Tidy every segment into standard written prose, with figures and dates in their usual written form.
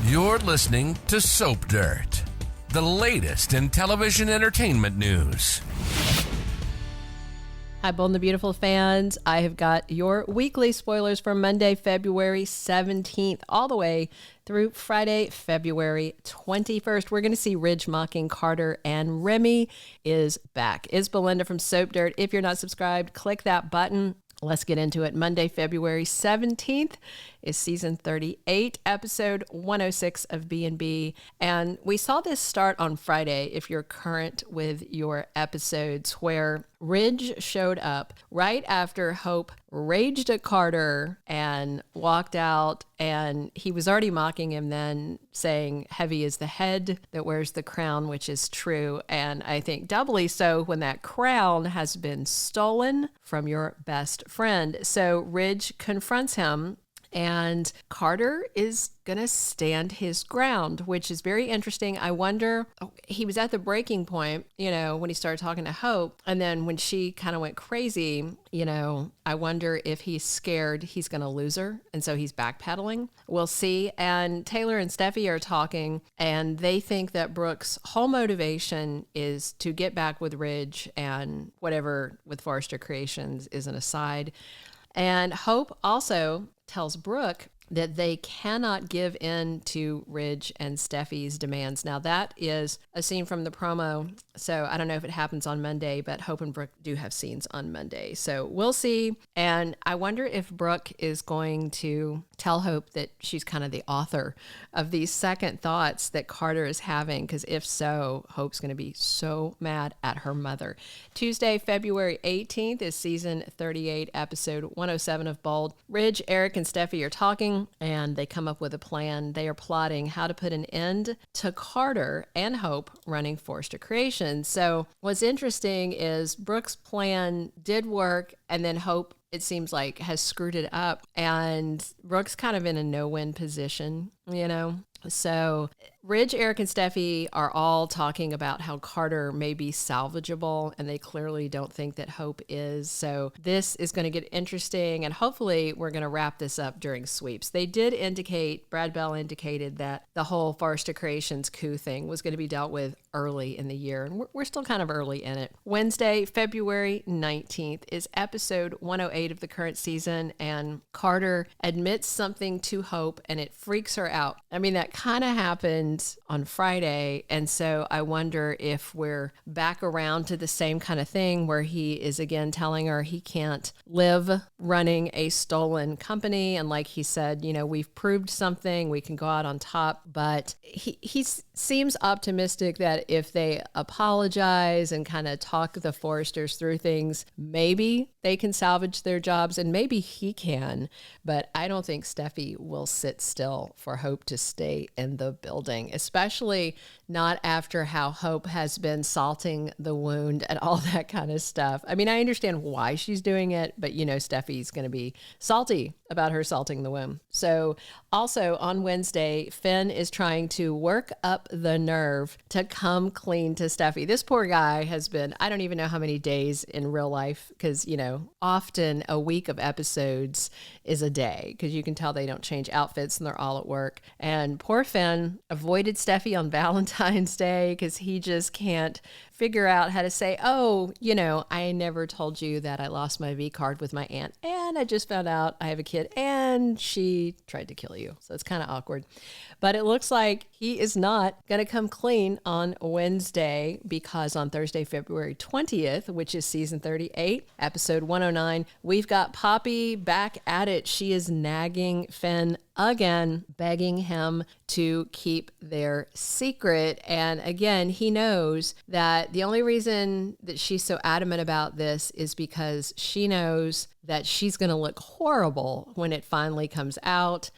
You're listening to Soap Dirt, the latest in television entertainment news. Hi, Bold and the Beautiful fans. I have got your weekly spoilers for Monday, February 17th, all the way through Friday, February 21st. We're going to see Ridge mocking Carter, and Remy is back. It's Belinda from Soap Dirt. If you're not subscribed, click that button. Let's get into it. Monday, February 17th is season 38, episode 106 of B&B. And we saw this start on Friday, if you're current with your episodes, where Ridge showed up right after Hope raged at Carter and walked out, and he was already mocking him then, saying heavy is the head that wears the crown, which is true. And I think doubly so when that crown has been stolen from your best friend. So Ridge confronts him, and Carter is going to stand his ground, which is very interesting. I wonder, he was at the breaking point, when he started talking to Hope. And then when she kind of went crazy, I wonder if he's scared he's going to lose her. And so he's backpedaling. We'll see. And Taylor and Steffy are talking, and they think that Brooke's whole motivation is to get back with Ridge, and whatever with Forrester Creations is an aside. And Hope also tells Brooke that they cannot give in to Ridge and Steffy's demands. Now, that is a scene from the promo, so I don't know if it happens on Monday, but Hope and Brooke do have scenes on Monday. So we'll see. And I wonder if Brooke is going to tell Hope that she's kind of the author of these second thoughts that Carter is having, because if so, Hope's going to be so mad at her mother. Tuesday, February 18th is season 38, episode 107 of Bold. Ridge, Eric, and Steffy are talking, and they come up with a plan. They are plotting how to put an end to Carter and Hope running Forrester Creation. So what's interesting is Brooke's plan did work, and then Hope, it seems like, has screwed it up, and Brooke's kind of in a no-win position, So Ridge, Eric, and Steffy are all talking about how Carter may be salvageable, and they clearly don't think that Hope is. So this is going to get interesting, and hopefully we're going to wrap this up during sweeps. They did indicate, Brad Bell indicated, that the whole Forrester Creations coup thing was going to be dealt with early in the year, and we're still kind of early in it. Wednesday, February 19th is episode 108 of the current season, and Carter admits something to Hope, and it freaks her out. I mean, that kind of happened on Friday, and so I wonder if we're back around to the same kind of thing where he is again telling her he can't live running a stolen company, and like he said, we've proved something, we can go out on top. But he seems optimistic that if they apologize and kind of talk the Forresters through things, maybe they can salvage their jobs, and maybe he can. But I don't think Steffy will sit still for Hope to stay in the building, especially not after how Hope has been salting the wound and all that kind of stuff. I mean, I understand why she's doing it, but Steffy's going to be salty about her salting the wound. So also on Wednesday, Finn is trying to work up the nerve to come clean to Steffy. This poor guy has been, I don't even know how many days in real life, because, often a week of episodes is a day, because you can tell they don't change outfits and they're all at work. And poor Finn avoided Steffy on Valentine's Day because he just can't figure out how to say, I never told you that I lost my V card with my aunt, and I just found out I have a kid and she tried to kill you. So it's kind of awkward. But it looks like he is not going to come clean on Wednesday, because on Thursday, February 20th, which is season 38, episode 109, we've got Poppy back at it. She is nagging Finn again, begging him to keep their secret. And again, he knows that the only reason that she's so adamant about this is because she knows that she's going to look horrible when it finally comes out.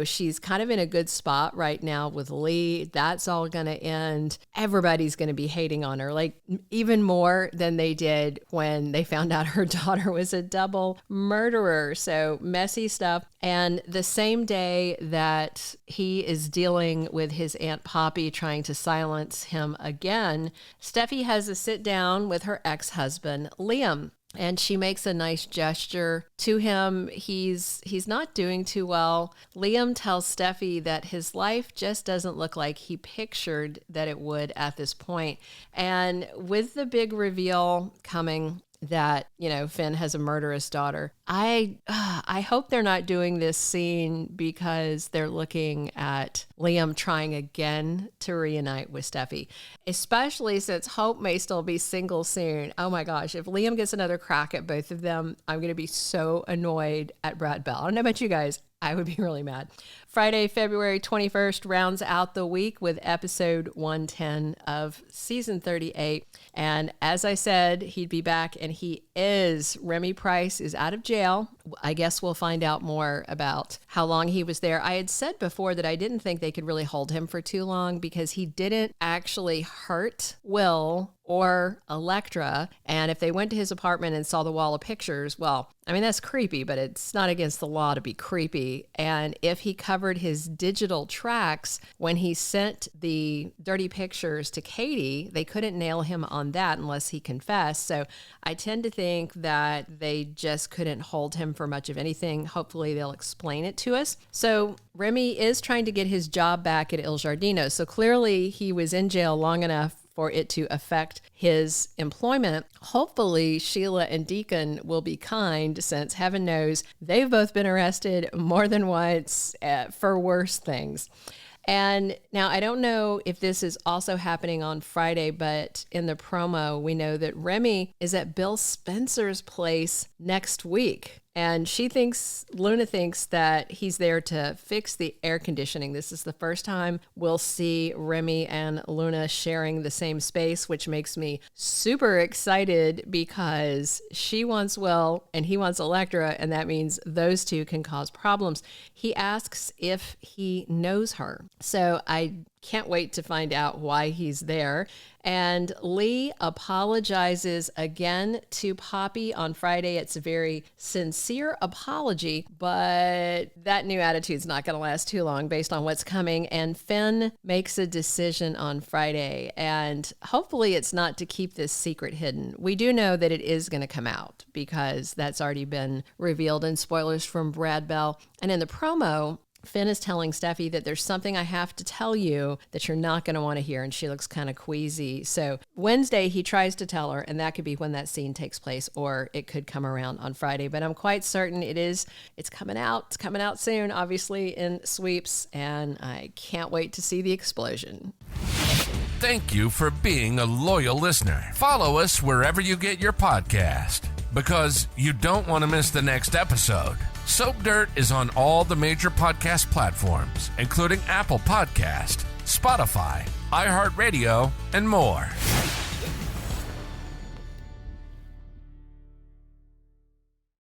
She's kind of in a good spot right now with Li. That's all going to end. Everybody's going to be hating on her, like even more than they did when they found out her daughter was a double murderer. So messy stuff. And the same day that he is dealing with his Aunt Poppy trying to silence him again, Steffy has a sit down with her ex-husband, Liam. and she makes a nice gesture to him. He's not doing too well. Liam tells Steffy that his life just doesn't look like he pictured that it would at this point. And with the big reveal coming that, Finn has a murderous daughter, I hope they're not doing this scene because they're looking at Liam trying again to reunite with Steffy, especially since Hope may still be single soon. Oh my gosh, if Liam gets another crack at both of them, I'm going to be so annoyed at Brad Bell. I don't know about you guys. I would be really mad. Friday, February 21st rounds out the week with episode 110 of season 38. And as I said, he'd be back, and he is. Remy Price is out of jail. I guess we'll find out more about how long he was there. I had said before that I didn't think they could really hold him for too long because he didn't actually hurt Will or Elektra. And if they went to his apartment and saw the wall of pictures, well, I mean, that's creepy, but it's not against the law to be creepy. And if he covered his digital tracks when he sent the dirty pictures to Katie, they couldn't nail him on that unless he confessed. So I tend to think that they just couldn't hold him for much of anything. Hopefully they'll explain it to us. So Remy is trying to get his job back at Il Giardino. So clearly he was in jail long enough for it to affect his employment. Hopefully Sheila and Deacon will be kind, since heaven knows they've both been arrested more than once for worse things. And now I don't know if this is also happening on Friday, but in the promo, we know that Remy is at Bill Spencer's place next week. And Luna thinks that he's there to fix the air conditioning. This is the first time we'll see Remy and Luna sharing the same space, which makes me super excited because she wants Will and he wants Elektra, and that means those two can cause problems. He asks if he knows her. So I can't wait to find out why he's there. And Li apologizes again to Poppy on Friday. It's a very sincere apology, but that new attitude's not going to last too long based on what's coming. And Finn makes a decision on Friday, and hopefully it's not to keep this secret hidden. We do know that it is going to come out because that's already been revealed in spoilers from Brad Bell. And in the promo, Finn is telling Steffy that there's something I have to tell you that you're not going to want to hear, and she looks kind of queasy. So Wednesday, he tries to tell her, and that could be when that scene takes place, or it could come around on Friday. But I'm quite certain it's coming out. It's coming out soon, obviously, in sweeps, and I can't wait to see the explosion. Thank you for being a loyal listener. Follow us wherever you get your podcast, because you don't want to miss the next episode. Soap Dirt is on all the major podcast platforms, including Apple Podcast, Spotify, iHeartRadio, and more.